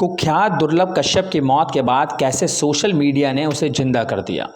कुख्यात दुर्लभ कश्यप की मौत के बाद कैसे सोशल मीडिया ने उसे जिंदा कर दिया।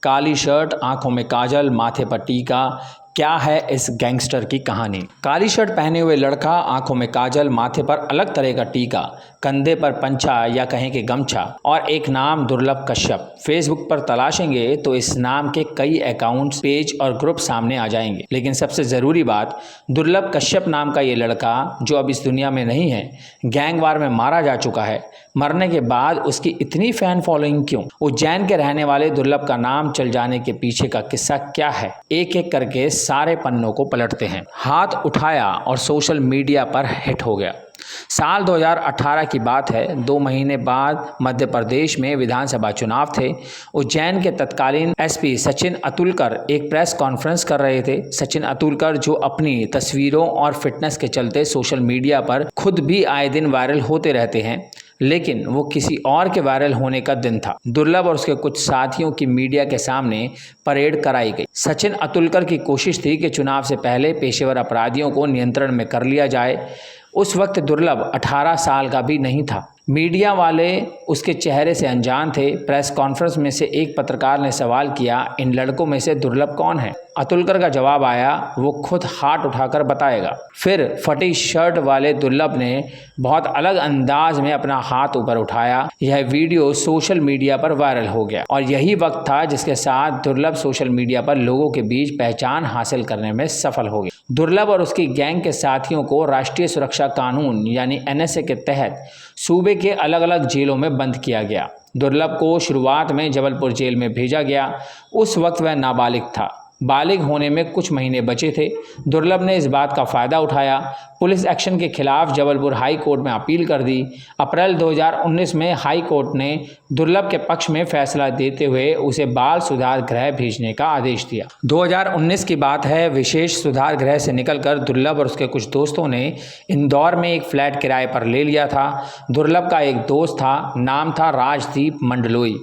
काली शर्ट, आंखों में काजल, माथे पर टीका, क्या है इस गैंगस्टर की कहानी। काली शर्ट पहने हुए लड़का, आंखों में काजल, माथे पर अलग तरह का टीका, कंधे पर पंचा या कहें कि गमछा और एक नाम दुर्लभ कश्यप। फेसबुक पर तलाशेंगे तो इस नाम के कई अकाउंट्स, पेज और ग्रुप सामने आ जाएंगे। लेकिन सबसे जरूरी बात, दुर्लभ कश्यप नाम का ये लड़का जो अब इस दुनिया में नहीं है, गैंग वार में मारा जा चुका है। मरने के बाद उसकी इतनी फैन फॉलोइंग क्यों? उज्जैन के रहने वाले दुर्लभ का नाम चल जाने के पीछे का किस्सा क्या है, एक एक करके सारे पन्नों को पलटते हैं। हाथ उठाया और सोशल मीडिया पर हिट हो गया। साल 2018 की बात है। 2 महीने बाद मध्य प्रदेश में विधानसभा चुनाव थे। उज्जैन के तत्कालीन एसपी सचिन अतुलकर एक प्रेस कॉन्फ्रेंस कर रहे थे। सचिन अतुलकर जो अपनी तस्वीरों और फिटनेस के चलते सोशल मीडिया पर खुद भी आए दिन वायरल होते रहते हैं, लेकिन वो किसी और के वायरल होने का दिन था। दुर्लभ और उसके कुछ साथियों की मीडिया के सामने परेड कराई गई। सचिन अतुलकर की कोशिश थी कि चुनाव से पहले पेशेवर अपराधियों को नियंत्रण में कर लिया जाए। उस वक्त दुर्लभ 18 साल का भी नहीं था। मीडिया वाले उसके चेहरे से अनजान थे। प्रेस कॉन्फ्रेंस में से एक पत्रकार ने सवाल किया, इन लड़कों में से दुर्लभ कौन है? अतुलकर का जवाब आया, वो खुद हाथ उठाकर बताएगा। फिर फटी शर्ट वाले दुर्लभ ने बहुत अलग अंदाज में अपना हाथ ऊपर उठाया। यह वीडियो सोशल मीडिया पर वायरल हो गया और यही वक्त था जिसके साथ दुर्लभ सोशल मीडिया पर लोगों के बीच पहचान हासिल करने में सफल हो गया। दुर्लभ और उसकी गैंग के साथियों को राष्ट्रीय सुरक्षा कानून यानी NSA के तहत सूबे के अलग अलग जेलों में बंद किया गया। दुर्लभ को शुरुआत में जबलपुर जेल में भेजा गया। उस वक्त वह नाबालिग था। बालिग होने में कुछ महीने बचे थे। दुर्लभ ने इस बात का फायदा उठाया। पुलिस एक्शन के खिलाफ जबलपुर हाई कोर्ट में अपील कर दी। अप्रैल 2019 में हाई कोर्ट ने दुर्लभ के पक्ष में फैसला देते हुए उसे बाल सुधार गृह भेजने का आदेश दिया। 2019 की बात है। विशेष सुधार गृह से निकलकर दुर्लभ और उसके कुछ दोस्तों ने इंदौर में एक फ्लैट किराए पर ले लिया था। दुर्लभ का एक दोस्त था, नाम था राजदीप मंडलोई।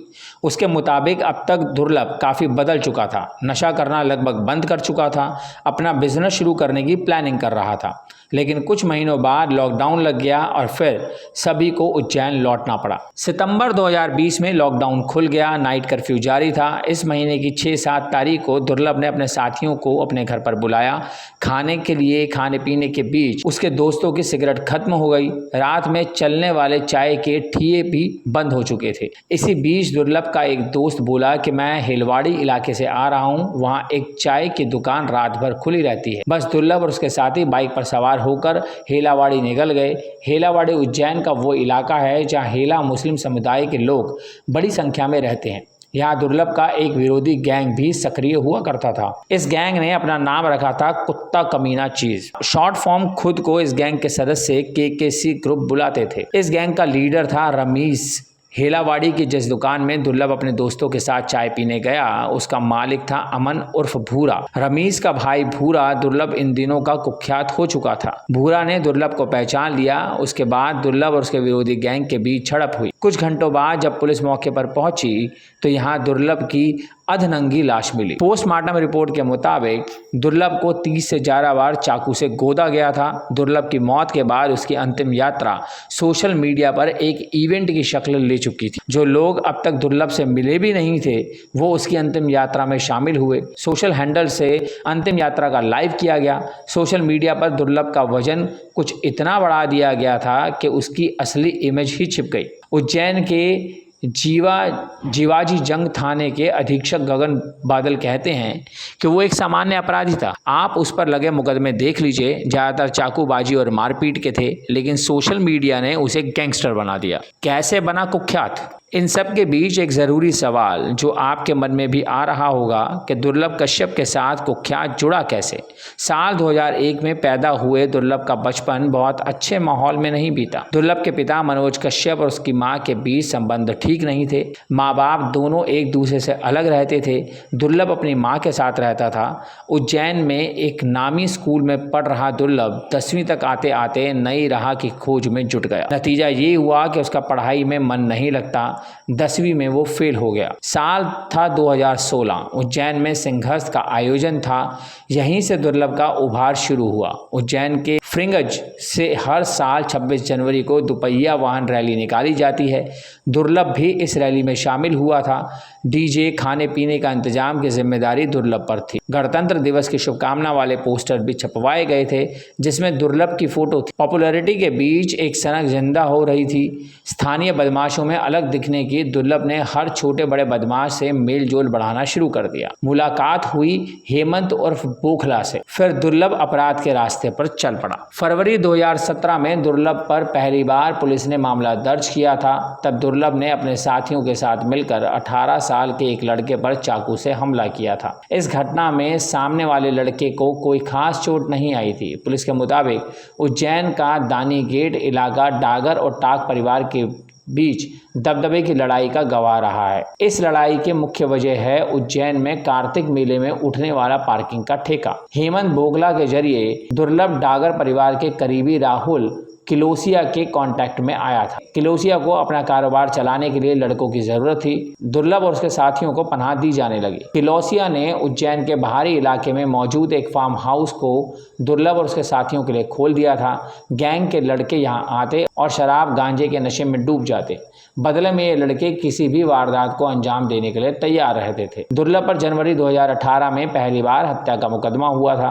उसके मुताबिक अब तक दुर्लभ काफ़ी बदल चुका था। नशा करना लगभग बंद कर चुका था। अपना बिजनेस शुरू करने की प्लानिंग कर रहा था। लेकिन कुछ महीनों बाद लॉकडाउन लग गया और फिर सभी को उज्जैन लौटना पड़ा। सितंबर 2020 में लॉकडाउन खुल गया। नाइट कर्फ्यू जारी था। इस महीने की 6-7 तारीख को दुर्लभ ने अपने साथियों को अपने घर पर बुलाया खाने के लिए। खाने पीने के बीच उसके दोस्तों की सिगरेट खत्म हो गई। रात में चलने वाले चाय के ठिए भी बंद हो चुके थे। इसी बीच दुर्लभ का एक दोस्त बोला कि मैं हेलवाड़ी इलाके से आ रहा हूँ, वहाँ एक चाय की दुकान रात भर खुली रहती है। बस दुर्लभ और उसके साथी बाइक पर सवार होकर हेलावाड़ी निकल गए। हेलावाड़ी उज्जैन का वो इलाका है जहाँ हेला मुस्लिम समुदाय के लोग बड़ी संख्या में रहते हैं। यहाँ दुर्लभ का एक विरोधी गैंग भी सक्रिय हुआ करता था। इस गैंग ने अपना नाम रखा था कुत्ता कमीना चीज। शॉर्ट फॉर्म खुद को इस गैंग के सदस्य KKC ग्रुप बुलाते थे। इस गैंग का लीडर था रमीश। हेलावाड़ी की जिस दुकान में दुर्लभ अपने दोस्तों के साथ चाय पीने गया, उसका मालिक था अमन उर्फ भूरा। रमीश का भाई भूरा दुर्लभ इन दिनों का कुख्यात हो चुका था। भूरा ने दुर्लभ को पहचान लिया। उसके बाद दुर्लभ और उसके विरोधी गैंग के बीच झड़प हुई। कुछ घंटों बाद जब पुलिस मौके पर पहुंची तो यहाँ दुर्लभ की अधनंगी लाश मिली। पोस्टमार्टम रिपोर्ट के मुताबिक दुर्लभ को 30 से 11 बार चाकू से गोदा गया था। दुर्लभ की मौत के बाद उसकी अंतिम यात्रा सोशल मीडिया पर एक इवेंट की शक्ल ले चुकी थी। जो लोग अब तक दुर्लभ से मिले भी नहीं थे, वो उसकी अंतिम यात्रा में शामिल हुए। सोशल हैंडल से अंतिम यात्रा का लाइव किया गया। सोशल मीडिया पर दुर्लभ का वजन कुछ इतना बढ़ा दिया गया था कि उसकी असली इमेज ही छिप गई। उज्जैन के जीवाजी जंग थाने के अधीक्षक गगन बादल कहते हैं कि वो एक सामान्य अपराधी था। आप उस पर लगे मुकदमे देख लीजिए, ज़्यादातर चाकूबाजी और मारपीट के थे, लेकिन सोशल मीडिया ने उसे गैंगस्टर बना दिया। कैसे बना कुख्यात? इन सब के बीच एक ज़रूरी सवाल जो आपके मन में भी आ रहा होगा कि दुर्लभ कश्यप के साथ कुख्यात जुड़ा कैसे। साल 2001 में पैदा हुए दुर्लभ का बचपन बहुत अच्छे माहौल में नहीं बीता। दुर्लभ के पिता मनोज कश्यप और उसकी मां के बीच संबंध ठीक नहीं थे। माँ बाप दोनों एक दूसरे से अलग रहते थे। दुर्लभ अपनी माँ के साथ रहता था। उज्जैन में एक नामी स्कूल में पढ़ रहा दुर्लभ 10वीं तक आते आते नई राह की खोज में जुट गया। नतीजा ये हुआ कि उसका पढ़ाई में मन नहीं लगता। 10वीं में वो फेल हो गया। साल था 2016। उज्जैन में संघर्ष का आयोजन था। यहीं से दुर्लभ का उभार शुरू हुआ। उज्जैन के फ्रिंगज से हर साल 26 जनवरी को दुपहिया वाहन रैली निकाली जाती है। दुर्लभ भी इस रैली में शामिल हुआ था। डीजे, खाने पीने का इंतजाम की जिम्मेदारी दुर्लभ पर थी। गणतंत्र दिवस की शुभकामना वाले पोस्टर भी छपवाए गए थे जिसमें दुर्लभ की फोटो थी। पॉपुलैरिटी के बीच एक सनक जिंदा हो रही थी। स्थानीय बदमाशों में अलग दिखने की दुर्लभ ने हर छोटे बड़े बदमाश से मेल जोल बढ़ाना शुरू कर दिया। मुलाकात हुई हेमंत उर्फ बोखला से, फिर दुर्लभ अपराध के रास्ते पर चल पड़ा। फरवरी 2017 में दुर्लभ पर पहली बार पुलिस ने मामला दर्ज किया था। तब दुर्लभ ने अपने साथियों के साथ मिलकर 18 साल के एक लड़के पर चाकू से हमला किया था। इस घटना में सामने वाले लड़के को कोई खास चोट नहीं आई थी। पुलिस के मुताबिक उज्जैन का दानी गेट इलाका डागर और टाक परिवार के बीच दबदबे की लड़ाई का गवाह रहा है। इस लड़ाई की मुख्य वजह है उज्जैन में कार्तिक मेले में उठने वाला पार्किंग का ठेका। हेमंत बोगला के जरिए दुर्लभ डागर परिवार के करीबी राहुल किलोसिया के कांटेक्ट में आया था। किलोसिया को अपना कारोबार चलाने के लिए लड़कों की जरूरत थी। दुर्लभ और उसके साथियों को पनाह दी जाने लगी। किलोसिया ने उज्जैन के बाहरी इलाके में मौजूद एक फार्म हाउस को दुर्लभ और उसके साथियों के लिए खोल दिया था। गैंग के लड़के यहाँ आते और शराब गांजे के नशे में डूब जाते। बदले में ये लड़के किसी भी वारदात को अंजाम देने के लिए तैयार रहते थे। दुर्लभ पर जनवरी 2018 में पहली बार हत्या का मुकदमा हुआ था।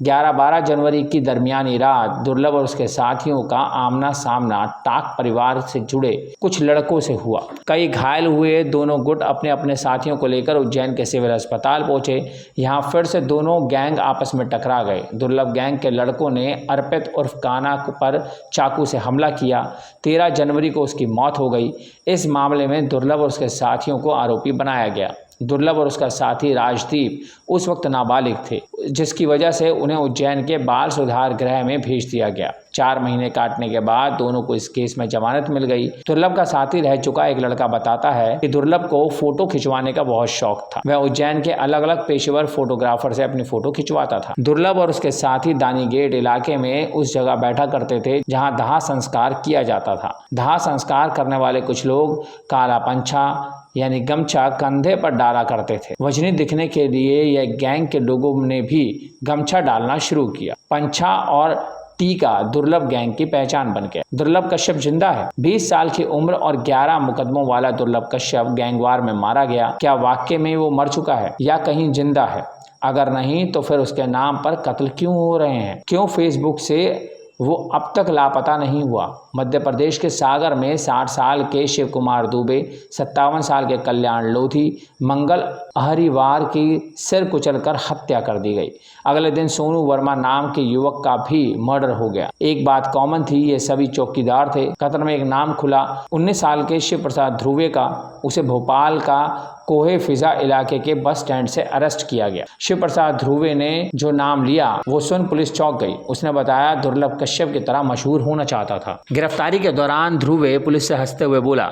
11-12 जनवरी की दरमियानी रात दुर्लभ और उसके साथियों का आमना सामना टाक परिवार से जुड़े कुछ लड़कों से हुआ। कई घायल हुए। दोनों गुट अपने अपने साथियों को लेकर उज्जैन के सिविल अस्पताल पहुंचे। यहाँ फिर से दोनों गैंग आपस में टकरा गए। दुर्लभ गैंग के लड़कों ने अर्पित उर्फ काना पर चाकू से हमला किया। 13 जनवरी को उसकी मौत हो गई। इस मामले में दुर्लभ और उसके साथियों को आरोपी बनाया गया। दुर्लभ और उसका साथी राजदीप उस वक्त नाबालिग थे, जिसकी वजह से उन्हें उज्जैन के बाल सुधार गृह में भेज दिया गया। 4 महीने काटने के बाद दोनों को इस केस में जमानत मिल गई। दुर्लभ का साथी रह चुका एक लड़का बताता है कि दुर्लभ को फोटो खिंचवाने का बहुत शौक था। वह उज्जैन के अलग अलग पेशेवर फोटोग्राफर से अपनी फोटो खिंचवाता था। दुर्लभ और उसके साथी दानी गेट इलाके में उस जगह बैठा करते थे जहाँ दाह संस्कार किया जाता था। दाह संस्कार करने वाले कुछ लोग काला पंछा यानी गमछा कंधे पर डाला करते थे। वजनी दिखने के लिए यह गैंग के लोगों ने भी गमछा डालना शुरू किया। पंछा और टीका दुर्लभ गैंग की पहचान बन गया। दुर्लभ कश्यप जिंदा है। 20 साल की उम्र और 11 मुकदमों वाला दुर्लभ कश्यप गैंगवार में मारा गया। क्या वाकई में वो मर चुका है या कहीं जिंदा है? अगर नहीं तो फिर उसके नाम पर कत्ल क्यों हो रहे हैं? क्यों फेसबुक से वो अब तक लापता नहीं हुआ? मध्य प्रदेश के सागर में 60 साल के शिव कुमार दुबे, 57 साल के कल्याण लोधी, मंगल हरिवार की सिर कुचलकर हत्या कर दी गई। अगले दिन सोनू वर्मा नाम के युवक का भी मर्डर हो गया। एक बात कॉमन थी, ये सभी चौकीदार थे। कतर में एक नाम खुला 19 साल के शिव प्रसाद ध्रुवे का। उसे भोपाल का कोहे फिजा इलाके के बस स्टैंड से अरेस्ट किया गया। शिव प्रसाद ध्रुवे ने जो नाम लिया वो सुन पुलिस चौंक गई। उसने बताया दुर्लभ कश्यप की तरह मशहूर होना चाहता था। गिरफ्तारी के दौरान ध्रुवे पुलिस से हंसते हुए बोला,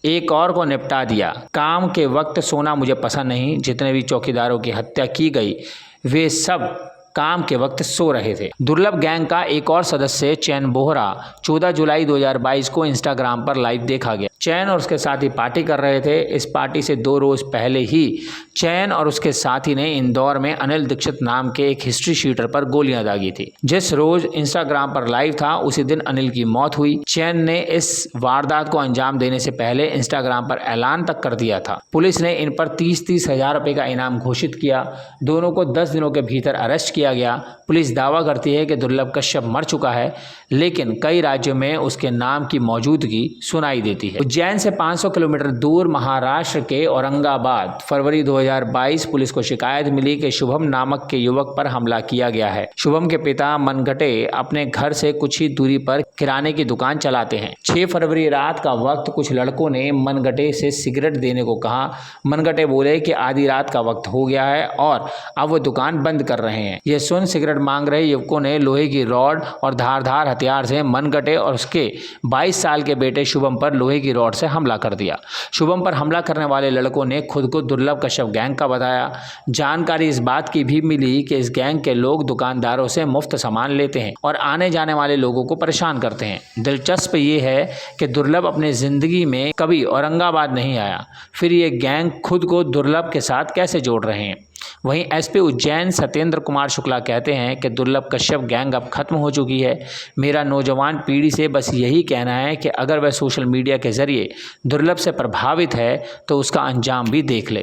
एक और को निपटा दिया। काम के वक्त सोना मुझे पसंद नहीं। जितने भी चौकीदारों की हत्या की गई वे सब काम के वक्त सो रहे थे। दुर्लभ गैंग का एक और सदस्य चैन बोहरा 14 जुलाई 2022 को इंस्टाग्राम पर लाइव देखा गया। चैन और उसके साथी पार्टी कर रहे थे। इस पार्टी से 2 रोज पहले ही चैन और उसके साथी ने इंदौर में अनिल दीक्षित नाम के एक हिस्ट्री शीटर पर गोलियां दागी थी। जिस रोज इंस्टाग्राम पर लाइव था उसी दिन अनिल की मौत हुई। चैन ने इस वारदात को अंजाम देने से पहले इंस्टाग्राम पर ऐलान तक कर दिया था। पुलिस ने इन पर 30-30 हजार रुपए का इनाम घोषित किया। दोनों को 10 दिनों के भीतर अरेस्ट किया गया। पुलिस दावा करती है कि दुर्लभ कश्यप मर चुका है, लेकिन कई राज्यों में उसके नाम की मौजूदगी सुनाई देती है। उज्जैन से 500 किलोमीटर दूर महाराष्ट्र के औरंगाबाद फरवरी 2022 पुलिस को शिकायत मिली कि शुभम नामक के युवक पर हमला किया गया है। शुभम के पिता मनगटे अपने घर से कुछ ही दूरी पर किराने की दुकान चलाते हैं। 6 फरवरी रात का वक्त कुछ लड़कों ने मनगटे से सिगरेट देने को कहा। मनगटे बोले कि आधी रात का वक्त हो गया है और अब वो दुकान बंद कर रहे हैं। यह सुन सिगरेट मांग रहे युवकों ने लोहे की रॉड और धारदार हथियार से मनगटे और उसके 22 साल के बेटे शुभम पर लोहे की रॉड से हमला कर दिया। शुभम पर हमला करने वाले लड़कों ने खुद को दुर्लभ कश्यप गैंग का बताया। जानकारी इस बात की भी मिली कि इस गैंग के लोग दुकानदारों से मुफ्त सामान लेते हैं और आने जाने वाले लोगों को परेशान करते हैं। दिलचस्प ये है कि दुर्लभ अपनी जिंदगी में कभी औरंगाबाद नहीं आया। फिर ये गैंग खुद को दुर्लभ के साथ कैसे जोड़ रहे हैं? वहीं एसपी उज्जैन सत्येंद्र कुमार शुक्ला कहते हैं कि दुर्लभ कश्यप गैंग अब खत्म हो चुकी है। मेरा नौजवान पीढ़ी से बस यही कहना है कि अगर वह सोशल मीडिया के जरिए दुर्लभ से प्रभावित है तो उसका अंजाम भी देख ले।